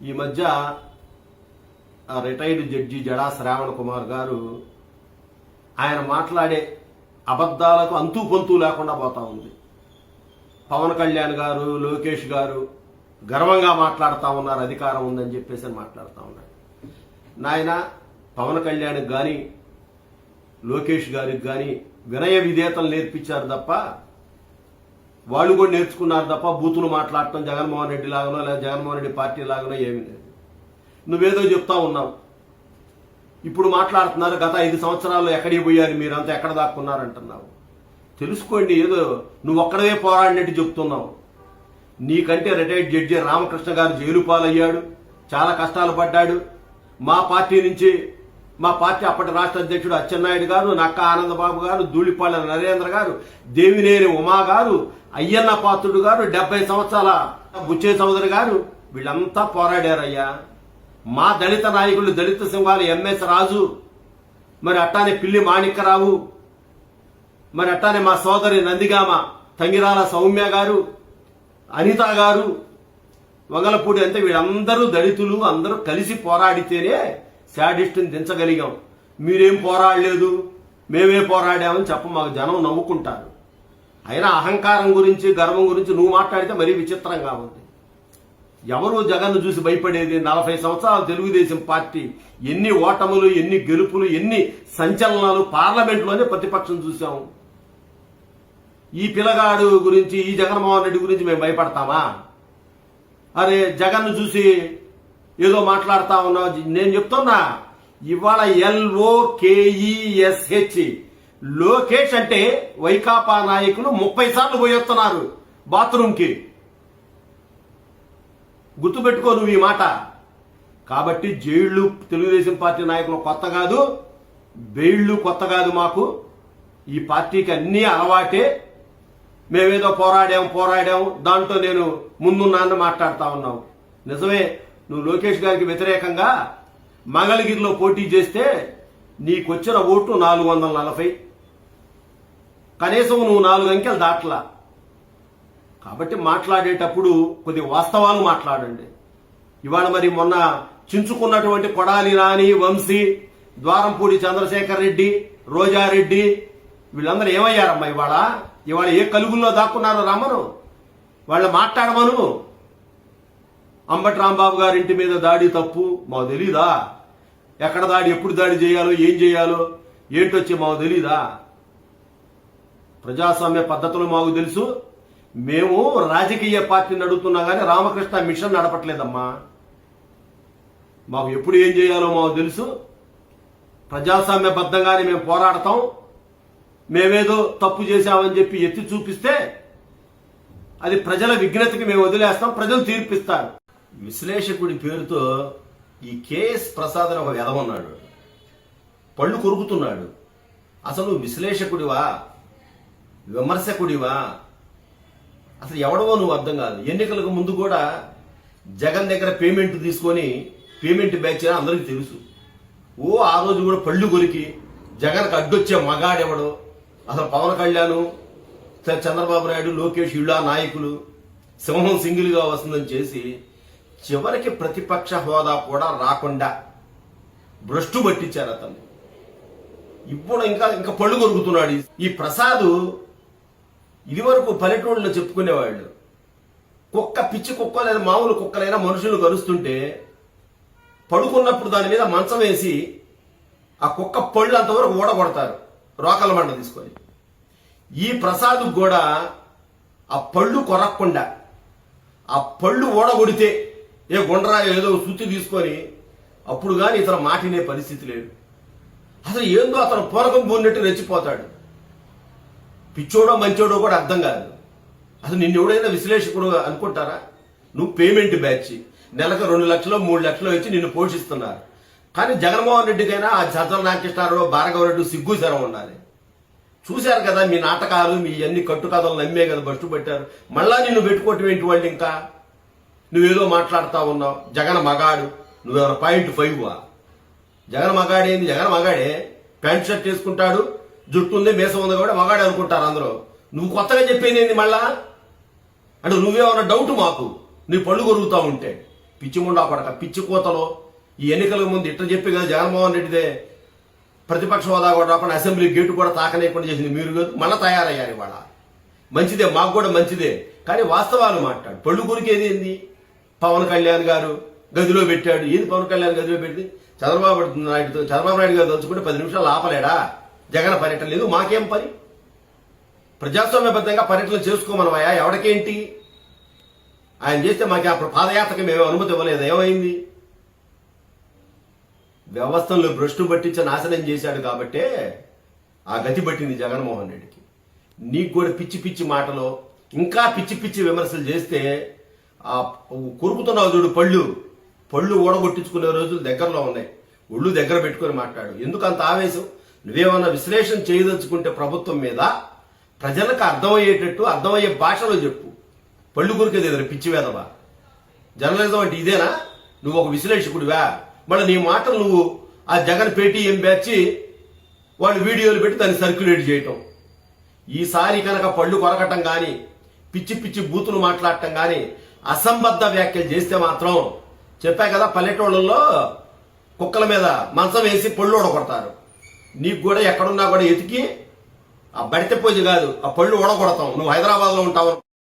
ఈ మధ్య retired judge Jada Shravan Kumar గారు ఆయన మాట్లాడే అబద్ధాలకు అంతూ పొంతూ లేకుండా పోతా ఉంది. పవన్ కళ్యాణ్ గారు, లోకేష్ గారు గర్వంగా మాట్లాడుతూ ఉన్నారు, అధికారం ఉందని చెప్పేసి మాట్లాడుతూ ఉన్నారు. నాయన పవన్ కళ్యాణ్కి కానీ లోకేష్ గారికి కానీ వినయ విధేయతలు నేర్పించారు తప్ప, వాళ్ళు కూడా నేర్చుకున్నారు తప్ప బూతులు మాట్లాడటం జగన్మోహన్ రెడ్డి లాగానో లేదా జగన్మోహన్ రెడ్డి పార్టీ లాగానో ఏమీ లేదు. నువ్వేదో చెప్తా ఉన్నావు, ఇప్పుడు మాట్లాడుతున్నారు గత 5 సంవత్సరాల్లో ఎక్కడికి పోయారు మీరంతా, ఎక్కడ దాక్కున్నారంటున్నావు. తెలుసుకోండి, ఏదో నువ్వు ఒక్కడవే పోరాడినట్టు చెప్తున్నావు. నీకంటే రిటైర్డ్ జడ్జి రామకృష్ణ గారు జైలు పాలయ్యాడు, చాలా కష్టాలు పడ్డాడు. మా పార్టీ నుంచి మా పార్టీ అప్పటి రాష్ట్ర అధ్యక్షుడు అచ్చెన్నాయుడు గారు, నక్క ఆనందబాబు గారు, ధూళిపాళ్ల నరేంద్ర గారు, దేవినేని ఉమా గారు, అయ్యన్న పాత్రుడు గారు, 70 సంవత్సరాల బుచ్చే చౌదరి గారు వీళ్ళంతా పోరాడారయ్యా. మా దళిత నాయకులు, దళిత సింహాలు ఎంఎస్ రాజు, మరి అట్టానే పిల్లి మాణిక్యరావు, మరి అట్టానే మా సోదరి నందిగామ తంగిరాల సౌమ్య గారు, అనిత గారు, వంగలపూడి, అంతే వీళ్ళందరూ దళితులు అందరూ కలిసి పోరాడితేనే శాడిస్టుని దించగలిగాం. మీరేం పోరాడలేదు, మేమే పోరాడామని చెప్ప మాకు జనం నవ్వుకుంటారు. అయినా అహంకారం గురించి గర్వం గురించి నువ్వు మాట్లాడితే మరీ విచిత్రంగా ఉంది. ఎవరు జగన్ను చూసి భయపడేది? 40 సంవత్సరాలు తెలుగుదేశం పార్టీ ఎన్ని ఓటములు, ఎన్ని గెలుపులు, ఎన్ని సంచలనాలు పార్లమెంట్లోనే ప్రతిపక్షం చూసాం. ఈ పిల్లగాడు గురించి, ఈ జగన్మోహన్ రెడ్డి గురించి మేము భయపడతామా? అరే జగన్ను చూసి ఏదో మాట్లాడుతా ఉన్నావు. నేను చెప్తున్నా, ఇవాళ LOKESH లోకేష్ అంటే వైకాపా నాయకులు 30 సార్లు పోయొస్తున్నారు బాత్రూంకి. గుర్తుపెట్టుకో నువ్వు ఈ మాట. కాబట్టి జైళ్లు తెలుగుదేశం పార్టీ నాయకులు కొత్త కాదు, బెయిళ్లు కొత్త కాదు. మాకు ఈ పార్టీకి అన్నీ అలవాటే. మేమేదో పోరాడాం దాంట్లో నేను ముందున్నాను మాట్లాడుతా ఉన్నావు. నిజమే, నువ్వు లోకేష్ గారికి వ్యతిరేకంగా మంగళగిరిలో పోటీ చేస్తే నీకొచ్చిన ఓట్లు 440. కనీసం నువ్వు 4 అంకెలు దాటలా. కాబట్టి మాట్లాడేటప్పుడు కొద్ది వాస్తవాలు మాట్లాడండి. ఇవాళ మరి మొన్న చించుకున్నటువంటి కొడాలి నాని, వంశీ, ద్వారంపూడి చంద్రశేఖర్ రెడ్డి, రోజారెడ్డి వీళ్ళందరూ ఏమయ్యారమ్మా? ఇవాళ ఏ కలుగుల్లో దాక్కున్నారో రమ్మను, వాళ్ళు మాట్లాడమను. అంబటి రాంబాబు గారి ఇంటి మీద దాడి తప్పు మాకు తెలీదా? ఎక్కడ దాడి, ఎప్పుడు దాడి చేయాలో, ఏం చేయాలో ఏంటొచ్చి మాకు తెలీదా? ప్రజాస్వామ్య పద్ధతులు మాకు తెలుసు. మేము రాజకీయ పార్టీని నడుపుతున్నా కానీ రామకృష్ణ మిషన్ నడపట్లేదమ్మా. మాకు ఎప్పుడు ఏం చేయాలో మాకు తెలుసు. ప్రజాస్వామ్యబద్ధంగానే మేము పోరాడతాం. మేమేదో తప్పు చేశామని చెప్పి ఎత్తి చూపిస్తే అది ప్రజల విఘ్నతకి మేము వదిలేస్తాం, ప్రజలు తీర్పిస్తారు. విశ్లేషకుడి పేరుతో ఈ కేఎస్ ప్రసాద్ అని ఒక ఎదవన్నాడు, పళ్ళు కొరుకుతున్నాడు. అసలు విశ్లేషకుడివా, విమర్శకుడివా, అసలు ఎవడవో నువ్వు అర్థం కాదు. ఎన్నికలకు ముందు కూడా జగన్ దగ్గర పేమెంట్ తీసుకొని పేమెంట్ బ్యాచ్ అందరికీ తెలుసు. ఆ రోజు కూడా పళ్ళు కొరికి జగన్కి అడ్డొచ్చే మగాడెవడో. అసలు పవన్ కళ్యాణ్, చంద్రబాబు నాయుడు, లోకేష్ ఇళ్ళ నాయకులు సింహం సింగిల్గా వస్తుందని చేసి చివరికి ప్రతిపక్ష హోదా కూడా రాకుండా భ్రష్టు పట్టించారు అతన్ని. ఇప్పుడు ఇంకా పళ్ళు కొరుకుతున్నాడు ఈ ప్రసాద్. ఇదివరకు పల్లెటూళ్ళలో చెప్పుకునేవాళ్ళు, కుక్క, పిచ్చి కుక్క లేదా మామూలు కుక్కలైనా మనుషులు కరుస్తుంటే పడుకున్నప్పుడు దాని మీద మంచం వేసి ఆ కుక్క పళ్ళు అంతవరకు ఊడగొడతారు రోకల మండ తీసుకొని. ఈ ప్రసాద్ కూడా ఆ పళ్ళు కొరక్కుండా ఆ పళ్ళు ఊడగొడితే ఏ గుండ్రా ఏదో సుత్తి తీసుకొని అప్పుడు కానీ ఇతను మాటినే పరిస్థితి లేదు. అసలు ఏందో అతను పూరకం పోన్నట్టు రెచ్చిపోతాడు. పిచ్చోడో మంచోడో కూడా అర్థం కాదు. అసలు నిన్ను ఎవడైనా విశ్లేషకుడు అనుకుంటారా? నువ్వు పేమెంట్ బ్యాచ్, నెలకు 2 లక్షలు 3 లక్షలు ఇచ్చి నిన్ను పోషిస్తున్నారు. కానీ జగన్మోహన్ రెడ్డికైనా ఆ చంద్ర నాగేశ్వరరావు, భార్గవరెడ్డి సిగ్గు శరం ఉండాలి. చూశారు కదా మీ నాటకాలు, మీ అన్ని కట్టుకథలు నమ్మే కదా బస్టు పెట్టారు. మళ్ళా నిన్ను పెట్టుకోవటం ఏంటి వాళ్ళు? ఇంకా నువ్వేదో మాట్లాడుతా ఉన్నావు. జగన్ మగాడు, నువ్వెవరు .5వా? జగన్ మగాడేంది? జగన్ మగాడే, ప్యాంట్ షర్ట్ వేసుకుంటాడు, జుట్టు ఉంది, మీసం ఉంది కూడా మగాడే అనుకుంటారు అందరూ. నువ్వు కొత్తగా చెప్పేది ఏంది మళ్ళా? అంటే నువ్వేమన్నా డౌట్ మాకు నీ పళ్ళు కొరుగుతా ఉంటే? పిచ్చిముండా కొడక పిచ్చి కోతలో ఈ ఎన్నికల ముందు ఇట్లా చెప్పి కదా జగన్మోహన్ రెడ్డిదే ప్రతిపక్ష హోదా కూడా రాకుండా అసెంబ్లీ గేటు కూడా తాకలేకుండా చేసింది మీరు కాదు. మళ్ళీ తయారయ్యారు ఇవాళ. మంచిదే, మాకు కూడా మంచిదే, కానీ వాస్తవాలు మాట్లాడు. పళ్ళు గురికేది ఏంది? పవన్ కళ్యాణ్ గారు గదిలో పెట్టాడు. ఏంది పవన్ కళ్యాణ్ గదిలో పెట్టి? చంద్రబాబు నాయుడు గారు తలుచుకుంటే 10 నిమిషాలు ఆపలేడా? జగన్ పర్యటన లేదు, మాకేం పని? ప్రజాస్వామ్యబద్ధంగా పర్యటన చేసుకోమనవయ్యా, ఎవరికేంటి? ఆయన చేస్తే మాకు అప్పుడు పాదయాత్రకి మేము అనుమతి ఇవ్వలేదు, ఏమైంది? వ్యవస్థలో భ్రష్టు పట్టించి నాశనం చేశాడు కాబట్టే ఆ గతి పట్టింది జగన్మోహన్ రెడ్డికి. నీకు కూడా పిచ్చి పిచ్చి మాటలో ఇంకా పిచ్చి పిచ్చి విమర్శలు చేస్తే ఆ కొరుకుతున్నావు చూడు పళ్ళు ఊడగొట్టించుకునే రోజులు దగ్గరలో ఉన్నాయి. ఒళ్ళు దగ్గర పెట్టుకుని మాట్లాడు. ఎందుకు అంత ఆవేశం? నువ్వేమన్నా విశ్లేషణ చేయదలుచుకుంటే ప్రభుత్వం మీద ప్రజలకు అర్థమయ్యేటట్టు అర్థమయ్యే భాషలో చెప్పు. పళ్ళు కొరికేది ఎదురు పిచ్చి వేదవా? జర్నలిజం అంటే ఇదేనా? నువ్వు ఒక విశ్లేషకుడివా? మళ్ళీ నీ మాటలు నువ్వు ఆ జగన్ పేటీఎం బ్యాచి వాళ్ళు వీడియోలు పెట్టి దాన్ని సర్క్యులేట్ చేయటం. ఈసారి కనుక పళ్ళు కొరకటం కానీ పిచ్చి పిచ్చి బూతులు మాట్లాడటం కానీ అసంబద్ధ వ్యాఖ్యలు చేస్తే మాత్రం చెప్పా కదా, పల్లెటూళ్ళల్లో కుక్కల మీద మంచం వేసి పళ్ళు ఊడగొడతారు. నీకు కూడా ఎక్కడున్నా కూడా ఎతికి ఆ బడితే పోజు కాదు, ఆ పళ్ళు ఊడగొడతాం. నువ్వు హైదరాబాద్లో ఉంటావు.